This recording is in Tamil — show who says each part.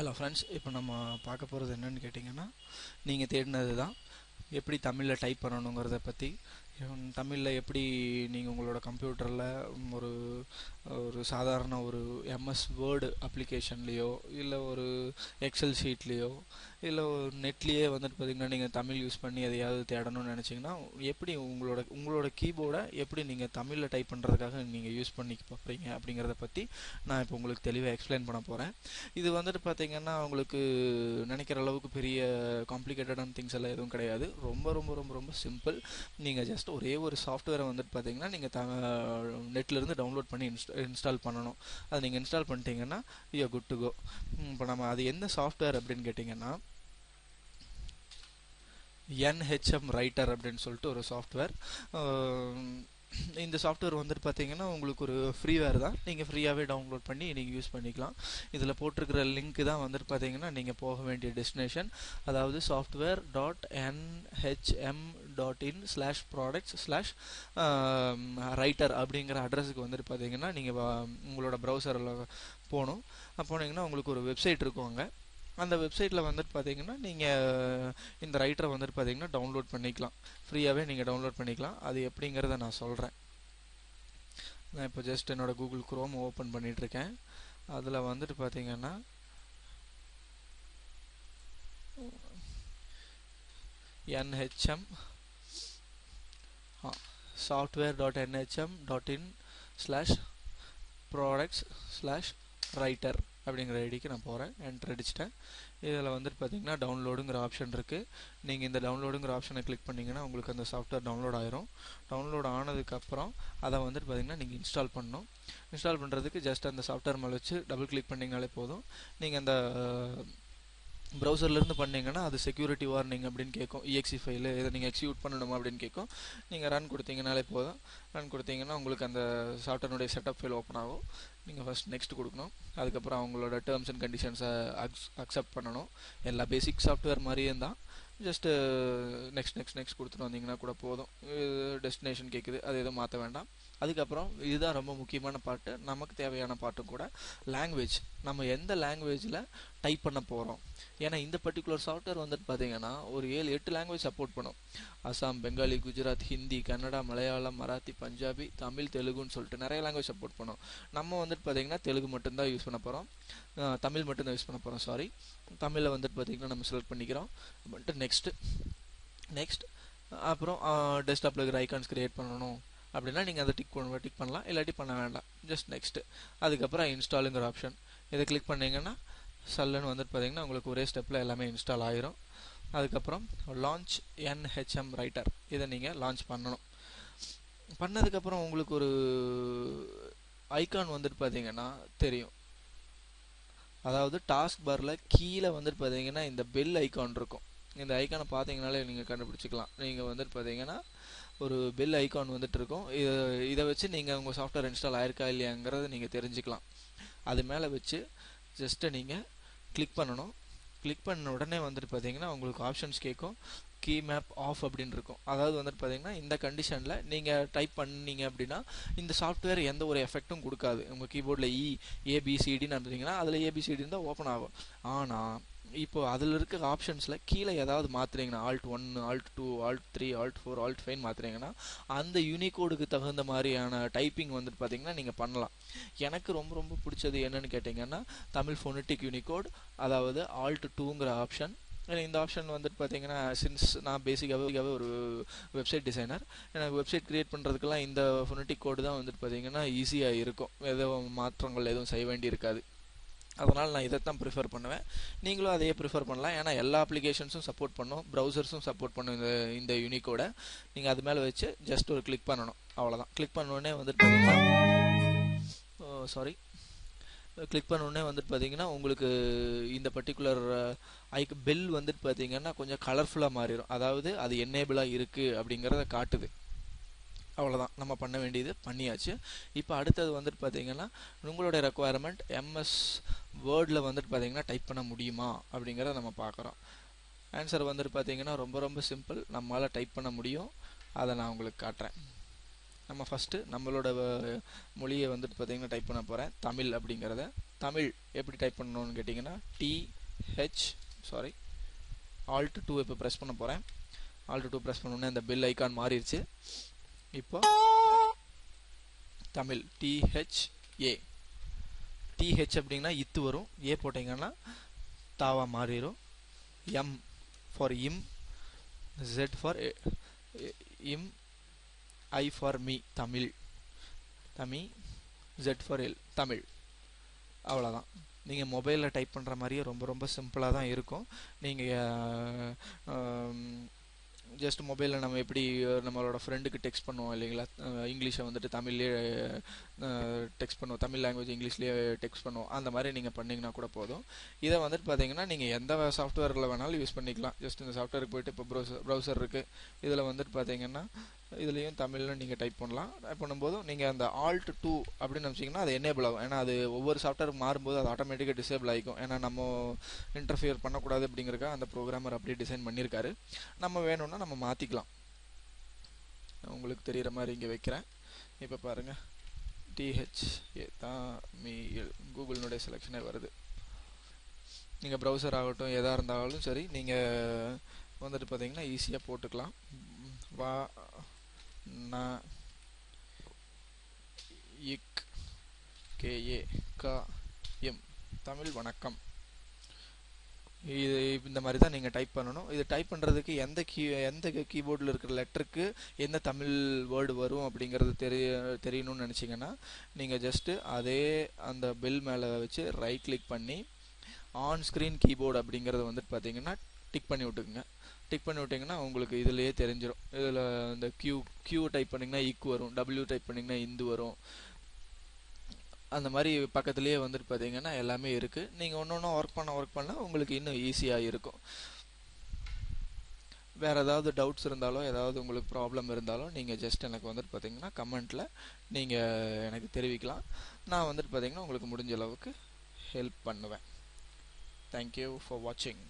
Speaker 1: ஹலோ ஃப்ரெண்ட்ஸ், இப்போ நம்ம பார்க்க போகிறது என்னன்னு கேட்டிங்கன்னா, நீங்கள் தேடினது தான் எப்படி தமிழில் டைப் பண்ணணுங்கிறத பற்றி. தமிழில் எப்படி நீங்கள் உங்களோட கம்ப்யூட்டரில் ஒரு ஒரு சாதாரண ஒரு எம்எஸ் வேர்டு அப்ளிகேஷன்லேயோ இல்லை ஒரு எக்ஸல் ஷீட்லேயோ இல்லை ஒரு நெட்லேயே வந்துட்டு பார்த்திங்கன்னா நீங்கள் தமிழ் யூஸ் பண்ணி எதையாவது தேடணும்னு நினச்சிங்கன்னா எப்படி உங்களோட கீபோர்டை எப்படி நீங்கள் தமிழில் டைப் பண்ணுறதுக்காக நீங்கள் யூஸ் பண்ணி பார்ப்பீங்க அப்படிங்கிறத பற்றி நான் இப்போ உங்களுக்கு தெளிவாக எக்ஸ்பிளைன் பண்ண போகிறேன். இது வந்துட்டு பார்த்திங்கன்னா உங்களுக்கு நினைக்கிற அளவுக்கு பெரிய காம்ப்ளிகேட்டடான திங்ஸ் எல்லாம் எதுவும் கிடையாது. ரொம்ப ரொம்ப ரொம்ப ரொம்ப சிம்பிள். நீங்கள் ஜஸ்ட் ஒரே ஒரு சாஃப்ட்வேரை வந்துட்டு பார்த்தீங்கன்னா நீங்கள் நெட்லேருந்து டவுன்லோட் பண்ணி இன்ஸ்டால் பண்ணணும். அதை நீங்கள் இன்ஸ்டால் பண்ணிட்டீங்கன்னா you are good to go. இப்போ நம்ம அது என்ன சாஃப்ட்வேர் அப்படின்னு கேட்டிங்கன்னா, NHM ரைட்டர் அப்படின்னு சொல்லிட்டு ஒரு சாஃப்ட்வேர். இந்த சாஃப்ட்வேர் வந்துட்டு பார்த்தீங்கன்னா உங்களுக்கு ஒரு ஃப்ரீவேர் தான். நீங்கள் ஃப்ரீயாகவே டவுன்லோட் பண்ணி நீங்கள் யூஸ் பண்ணிக்கலாம். இதில் போட்டிருக்கிற லிங்க் தான் வந்துட்டு பார்த்தீங்கன்னா நீங்கள் போக வேண்டிய டெஸ்டினேஷன். அதாவது software.nhm.in/products/writer அப்படிங்கிற அட்ரஸுக்கு வந்துட்டு பார்த்தீங்கன்னா நீங்கள் உங்களோட ப்ரௌசரில் போனீங்கன்னா உங்களுக்கு ஒரு வெப்சைட் இருக்கும். அங்கே அந்த வெப்சைட்டில் வந்துட்டு பார்த்தீங்கன்னா நீங்கள் இந்த ரைட்டரை வந்துட்டு பார்த்தீங்கன்னா டவுன்லோட் பண்ணிக்கலாம். ஃப்ரீயாகவே நீங்கள் டவுன்லோட் பண்ணிக்கலாம். அது எப்படிங்கிறத நான் சொல்கிறேன். நான் இப்போ ஜஸ்ட் என்னோடய கூகுள் குரோம் ஓப்பன் பண்ணிகிட்ருக்கேன். அதில் வந்துட்டு பார்த்தீங்கன்னா NHM software.nhm.in/products/writer அப்படிங்கிற ஐடிக்கு நான் போகிறேன். என்டர் அடிச்சிட்டேன். இதில் வந்துட்டு பார்த்தீங்கன்னா டவுன்லோடுங்கிற ஆப்ஷன் இருக்குது. நீங்கள் இந்த டவுன்லோடுங்கிற ஆப்ஷனை கிளிக் பண்ணிங்கன்னா உங்களுக்கு அந்த சாஃப்ட்வேர் டவுன்லோட் ஆயிரும். டவுன்லோட் ஆனதுக்கப்புறம் அதை வந்துட்டு பார்த்தீங்கன்னா நீங்கள் இன்ஸ்டால் பண்ணணும். இன்ஸ்டால் பண்ணுறதுக்கு ஜஸ்ட் அந்த சாஃப்ட்வேர் மேலே வச்சு டபுள் கிளிக் பண்ணிங்கனாலே போதும். நீங்கள் அந்த ப்ரௌசர்லேருந்து பண்ணிங்கன்னா அது செக்யூரிட்டி வார்னிங் அப்படின்னு கேட்கும். EXE ஃபைலு இதை நீங்கள் எக்ஸிக்யூட் பண்ணணுமா அப்படின்னு கேட்கும். நீங்கள் ரன் கொடுத்தீங்கனாலே போதும். ரன் கொடுத்தீங்கன்னா உங்களுக்கு அந்த சாஃப்ட்வேருடைய செட்டப் ஃபைல் ஓப்பன் ஆகும். நீங்கள் ஃபஸ்ட் நெக்ஸ்ட் கொடுக்கணும். அதுக்கப்புறம் அவங்களோட டேர்ம்ஸ் அண்ட் கண்டிஷன்ஸை அக்செப்ட் பண்ணணும். எல்லா பேசிக் சாஃப்ட்வேர் மாதிரியும் தான். ஜஸ்ட்டு நெக்ஸ்ட் கொடுத்துட்டு வந்தீங்கன்னா கூட போதும். டெஸ்டினேஷன் கேட்குது, அது எதுவும் மாற்ற வேண்டாம். அதுக்கப்புறம் இதுதான் ரொம்ப முக்கியமான பார்ட்டு, நமக்கு தேவையான பார்ட்டும் கூட, லாங்குவேஜ். நம்ம எந்த லாங்குவேஜில் டைப் பண்ண போகிறோம். ஏன்னா இந்த பர்டிகுலர் சாஃப்ட்வேர் வந்துட்டு பார்த்தீங்கன்னா ஒரு 7-8 லாங்குவேஜ் சப்போர்ட் பண்ணும். அசாம், பெங்காலி, குஜராத், ஹிந்தி, கன்னடா, மலையாளம், மராத்தி, பஞ்சாபி, தமிழ், தெலுங்குன்னு சொல்லிட்டு நிறைய லாங்குவேஜ் சப்போர்ட் பண்ணும். நம்ம வந்துட்டு பார்த்தீங்கன்னா தெலுங்கு மட்டும்தான் யூஸ் பண்ண போகிறோம். தமிழ் மட்டும்தான் யூஸ் பண்ண போகிறோம். சாரி, தமிழில் வந்துட்டு பார்த்தீங்கன்னா நம்ம செலக்ட் பண்ணிக்கிறோம். வந்துட்டு நெக்ஸ்ட் அப்புறம் டெஸ்க்டாப்பில் இருக்கிற ஐகான்ஸ் க்ரியேட் பண்ணணும் அப்படின்னா நீங்கள் அதை டிக் பண்ணலாம், இல்லாட்டி பண்ண வேண்டாம். Just next. அதுக்கப்புறம் இன்ஸ்டாலுங்கிற ஆப்ஷன் இதை கிளிக் பண்ணிங்கன்னா சல்லுன்னு வந்துட்டு பார்த்தீங்கன்னா உங்களுக்கு ஒரே ஸ்டெப்பில் எல்லாமே இன்ஸ்டால் ஆகிரும். அதுக்கப்புறம் லான்ச் NHM ரைட்டர் இதை நீங்கள் லான்ச் பண்ணணும். பண்ணதுக்கப்புறம் உங்களுக்கு ஒரு ஐகான் வந்துட்டு பார்த்தீங்கன்னா தெரியும். அதாவது டாஸ்க் பாரில் கீழே வந்துட்டு பார்த்தீங்கன்னா இந்த பெல் ஐகான் இருக்கும். இந்த ஐக்கானை பார்த்தீங்கனாலே நீங்கள் கண்டுபிடிச்சிக்கலாம். நீங்கள் வந்துட்டு பார்த்தீங்கன்னா ஒரு பெல் ஐக்கான் வந்துட்டு இருக்கும். இதை வச்சு நீங்கள் உங்கள் சாஃப்ட்வேர் இன்ஸ்டால் ஆயிருக்கா இல்லையாங்கிறத நீங்கள் தெரிஞ்சுக்கலாம். அது மேலே வச்சு ஜஸ்ட்டு நீங்கள் கிளிக் பண்ணணும். கிளிக் பண்ண உடனே வந்துட்டு பார்த்தீங்கன்னா உங்களுக்கு ஆப்ஷன்ஸ் கேட்கும். கீ மேப் ஆஃப் அப்படின்னு இருக்கும். அதாவது வந்துட்டு பார்த்தீங்கன்னா இந்த கண்டிஷனில் நீங்கள் டைப் பண்ணீங்க அப்படின்னா இந்த சாஃப்ட்வேர் எந்த ஒரு எஃபெக்ட்டும் கொடுக்காது. உங்கள் கீபோர்டில் ABCDன்னு இருந்தீங்கன்னா அதில் ABCDன்னு தான் ஓப்பன் ஆகும். ஆனால் இப்போ அதில் இருக்க ஆப்ஷன்ஸில் கீழே ஏதாவது மாற்றுறீங்கன்னா Alt1, Alt2, Alt3, Alt4, Alt5 மாற்றுறீங்கன்னா அந்த யூனிகோடுக்கு தகுந்த மாதிரியான டைப்பிங் வந்துட்டு பார்த்தீங்கன்னா நீங்கள் பண்ணலாம். எனக்கு ரொம்ப ரொம்ப பிடிச்சது என்னன்னு கேட்டிங்கன்னா தமிழ் ஃபோனட்டிக் யூனிகோட், அதாவது Alt2ங்கிற ஆப்ஷன். இந்த ஆப்ஷன் வந்துட்டு பார்த்தீங்கன்னா சின்ஸ் நான் பேசிக்காகவே ஒரு வெப்சைட் டிசைனர், எனக்கு வெப்சைட் க்ரியேட் பண்ணுறதுக்கெல்லாம் இந்த ஃபோனட்டிக் கோடு தான் வந்துட்டு பார்த்தீங்கன்னா ஈஸியாக இருக்கும். எதுவும் மாற்றங்கள் எதுவும் செய்ய வேண்டி இருக்காது. அதனால் நான் இதைத்தான் ப்ரிஃபர் பண்ணுவேன். நீங்களும் அதையே ப்ரிஃபர் பண்ணலாம். ஏன்னா எல்லா அப்ளிகேஷன்ஸும் சப்போர்ட் பண்ணும், ப்ரௌசர்ஸும் சப்போர்ட் பண்ணும் இந்த யூனிக்கோட. நீங்கள் அது மேலே வச்சு ஜஸ்ட் ஒரு கிளிக் பண்ணணும், அவ்வளோதான். கிளிக் பண்ணோடனே வந்துட்டு பார்த்தீங்கன்னா கிளிக் பண்ணோடனே வந்துட்டு பார்த்தீங்கன்னா உங்களுக்கு இந்த பர்டிகுலர் பெல் வந்துட்டு பார்த்தீங்கன்னா கொஞ்சம் கலர்ஃபுல்லாக மாறிடும். அதாவது அது என்னேபிளாக இருக்குது அப்படிங்கிறத காட்டுது. அவ்வளோதான், நம்ம பண்ண வேண்டியது பண்ணியாச்சு. இப்போ அடுத்தது வந்துட்டு பார்த்தீங்கன்னா உங்களோட ரெக்குவயர்மெண்ட் MS வேர்டில் வந்துட்டு பார்த்தீங்கன்னா டைப் பண்ண முடியுமா அப்படிங்கிறத நம்ம பார்க்குறோம். ஆன்சர் வந்துட்டு பார்த்தீங்கன்னா ரொம்ப ரொம்ப சிம்பிள், நம்மளால் டைப் பண்ண முடியும். அதை நான் உங்களுக்கு காட்டுறேன். நம்ம ஃபஸ்ட்டு நம்மளோட மொழியை வந்துட்டு பார்த்தீங்கன்னா டைப் பண்ண போகிறேன், தமிழ் அப்படிங்கிறத. தமிழ் எப்படி டைப் பண்ணணும்னு கேட்டிங்கன்னா Alt 2 இப்போ ப்ரெஸ் பண்ண போகிறேன். Alt 2 ப்ரெஸ் பண்ணோன்னே அந்த பெல் ஐக்கான் மாறிடுச்சு. இப்போ தமிழ் THA TH அப்படிங்கன்னா இத்து வரும், ஏ போட்டிங்கன்னா தாவா மாறிடும். M for him, Z for him, I for me Tamil, Z for L Tamil. அவ்வளோதான். நீங்கள் மொபைலில் டைப் பண்ணுற மாதிரியே ரொம்ப ரொம்ப சிம்பிளாக தான் இருக்கும். நீங்கள் ஜஸ்ட் மொபைலில் நம்ம எப்படி நம்மளோட ஃப்ரெண்டுக்கு டெக்ஸ்ட் பண்ணுவோம் இல்லைங்களா, இங்கிலீஷை வந்துட்டு தமிழ்லேயே டெக்ஸ்ட் பண்ணுவோம், தமிழ் லாங்குவேஜ் இங்கிலீஷ்லேயே டெக்ஸ்ட் பண்ணுவோம், அந்த மாதிரி நீங்கள் பண்ணிங்கன்னா கூட போதும். இதை வந்துட்டு பார்த்தீங்கன்னா நீங்கள் எந்த சாஃப்ட்வேரில் வேணாலும் யூஸ் பண்ணிக்கலாம். ஜஸ்ட் இந்த சாஃப்ட்வேருக்கு போய்ட்டு இப்போ ப்ரௌசர் இருக்குது, இதில் வந்துட்டு பார்த்தீங்கன்னா இதுலேயும் தமிழில் நீங்கள் டைப் பண்ணலாம். டைப் பண்ணும்போது நீங்கள் அந்த Alt 2 அப்படின்னு நினச்சிங்கன்னா அது எனேபிள் ஆகும். ஏன்னா அது ஒவ்வொரு சாஃப்ட்வேருக்கு மாறும்போது அது ஆட்டோமேட்டிக்காக டிசேபிள் ஆகிக்கும். ஏன்னா நம்ம இன்டர்ஃபியர் பண்ணக்கூடாது அப்படிங்கிறக்காக அந்த ப்ரோக்ராமர் அப்படியே டிசைன் பண்ணியிருக்காரு. நம்ம வேணும்னா நம்ம மாற்றிக்கலாம். உங்களுக்கு தெரிகிற மாதிரி இங்கே வைக்கிறேன். இப்போ பாருங்கள், THA தமிழ் கூகுளினுடைய செலெக்ஷனே வருது. நீங்கள் ப்ரௌசர் ஆகட்டும் எதாக இருந்தாலும் சரி, நீங்கள் வந்துட்டு பார்த்தீங்கன்னா ஈஸியாக போட்டுக்கலாம். வா ந இக் KA க எம் தமிழ் வணக்கம். இது இந்த மாதிரி தான் நீங்கள் டைப் பண்ணணும். இது டைப் பண்ணுறதுக்கு எந்த கீபோர்டில் இருக்கிற லெட்டருக்கு எந்த தமிழ் வேர்டு வரும் அப்படிங்கிறது தெரியணும்னு நினச்சிங்கன்னா நீங்கள் ஜஸ்ட்டு அதே அந்த பெல் மேலே வச்சு ரைட் கிளிக் பண்ணி ஆன் ஸ்க்ரீன் கீபோர்டு அப்படிங்கிறத வந்துட்டு பார்த்தீங்கன்னா டிக் பண்ணி விட்டுக்குங்க. டிக் பண்ணி விட்டிங்கன்னா உங்களுக்கு இதிலேயே தெரிஞ்சிடும். இதில் இந்த Q டைப் பண்ணிங்கன்னா இக்கு வரும், W டைப் பண்ணிங்கன்னா இந்து வரும். அந்த மாதிரி பக்கத்துலேயே வந்துட்டு பார்த்தீங்கன்னா எல்லாமே இருக்குது. நீங்கள் ஒன்று ஒன்று ஒர்க் பண்ண உங்களுக்கு இன்னும் ஈஸியாக இருக்கும். வேறு ஏதாவது டவுட்ஸ் இருந்தாலோ ஏதாவது உங்களுக்கு ப்ராப்ளம் இருந்தாலோ நீங்கள் ஜஸ்ட் எனக்கு வந்துட்டு பார்த்தீங்கன்னா கமெண்ட்டில் நீங்கள் எனக்கு தெரிவிக்கலாம். நான் வந்துட்டு பார்த்தீங்கன்னா உங்களுக்கு முடிஞ்ச அளவுக்கு ஹெல்ப் பண்ணுவேன். தேங்க்யூ ஃபார் வாட்சிங்.